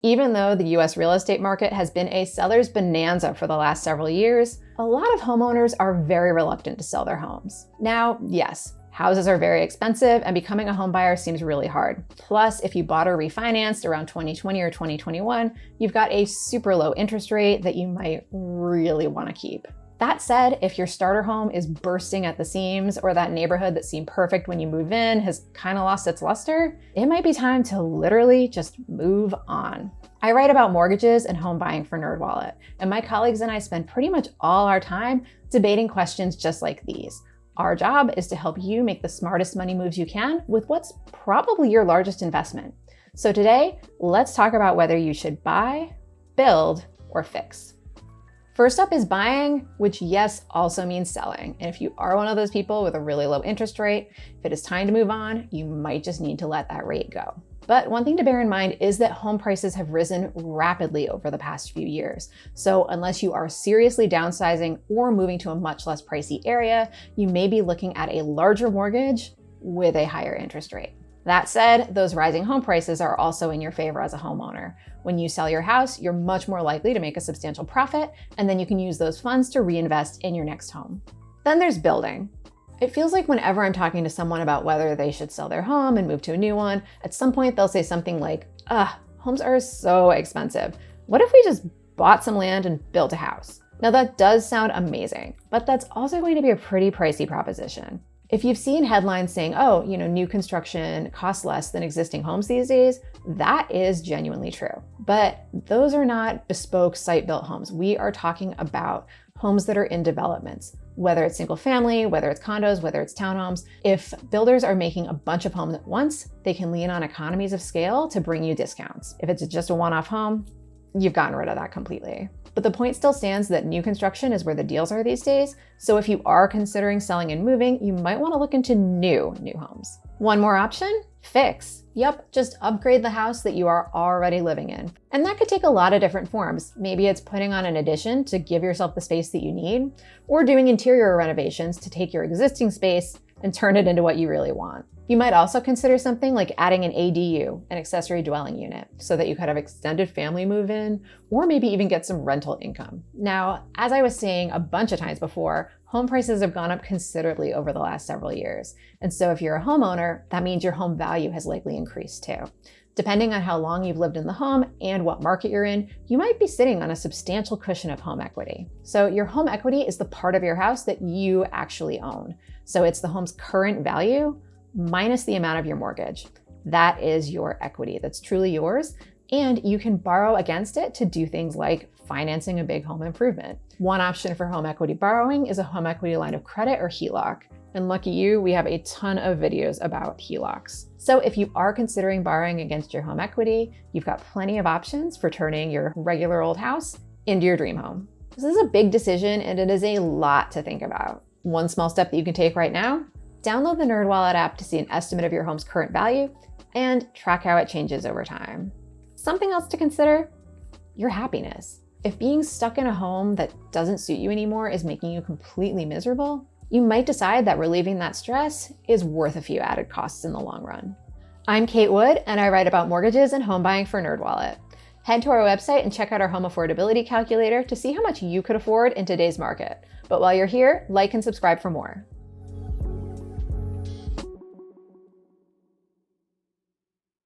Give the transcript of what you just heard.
Even though the US real estate market has been a seller's bonanza for the last several years, a lot of homeowners are very reluctant to sell their homes. Now, yes, houses are very expensive and becoming a home buyer seems really hard. Plus, if you bought or refinanced around 2020 or 2021, you've got a super low interest rate that you might really want to keep. That said, if your starter home is bursting at the seams or that neighborhood that seemed perfect when you move in has kind of lost its luster, it might be time to literally just move on. I write about mortgages and home buying for NerdWallet, and my colleagues and I spend pretty much all our time debating questions just like these. Our job is to help you make the smartest money moves you can with what's probably your largest investment. So today, let's talk about whether you should buy, build, or fix. First up is buying, which yes, also means selling. And if you are one of those people with a really low interest rate, if it is time to move on, you might just need to let that rate go. But one thing to bear in mind is that home prices have risen rapidly over the past few years. So unless you are seriously downsizing or moving to a much less pricey area, you may be looking at a larger mortgage with a higher interest rate. That said, those rising home prices are also in your favor as a homeowner. When you sell your house, you're much more likely to make a substantial profit, and then you can use those funds to reinvest in your next home. Then there's building. It feels like whenever I'm talking to someone about whether they should sell their home and move to a new one, at some point they'll say something like, homes are so expensive. What if we just bought some land and built a house? Now that does sound amazing, but that's also going to be a pretty pricey proposition. If you've seen headlines saying, new construction costs less than existing homes these days, that is genuinely true. But those are not bespoke site-built homes. We are talking about homes that are in developments, whether it's single family, whether it's condos, whether it's townhomes. If builders are making a bunch of homes at once, they can lean on economies of scale to bring you discounts. If it's just a one-off home, you've gotten rid of that completely. But the point still stands that new construction is where the deals are these days. So if you are considering selling and moving, you might want to look into new homes. One more option, fix. Yep, just upgrade the house that you are already living in. And that could take a lot of different forms. Maybe it's putting on an addition to give yourself the space that you need, or doing interior renovations to take your existing space and turn it into what you really want. You might also consider something like adding an ADU, an accessory dwelling unit, so that you could have extended family move-in, or maybe even get some rental income. Now, as I was saying a bunch of times before, home prices have gone up considerably over the last several years. And so if you're a homeowner, that means your home value has likely increased too. Depending on how long you've lived in the home and what market you're in, you might be sitting on a substantial cushion of home equity. So your home equity is the part of your house that you actually own. So it's the home's current value minus the amount of your mortgage. That is your equity that's truly yours, and you can borrow against it to do things like financing a big home improvement. One option for home equity borrowing is a home equity line of credit or HELOC. And lucky you, we have a ton of videos about HELOCs. So if you are considering borrowing against your home equity, you've got plenty of options for turning your regular old house into your dream home. This is a big decision and it is a lot to think about. One small step that you can take right now, download the NerdWallet app to see an estimate of your home's current value and track how it changes over time. Something else to consider, your happiness. If being stuck in a home that doesn't suit you anymore is making you completely miserable, you might decide that relieving that stress is worth a few added costs in the long run. I'm Kate Wood, and I write about mortgages and home buying for NerdWallet. Head to our website and check out our home affordability calculator to see how much you could afford in today's market. But while you're here, like and subscribe for more.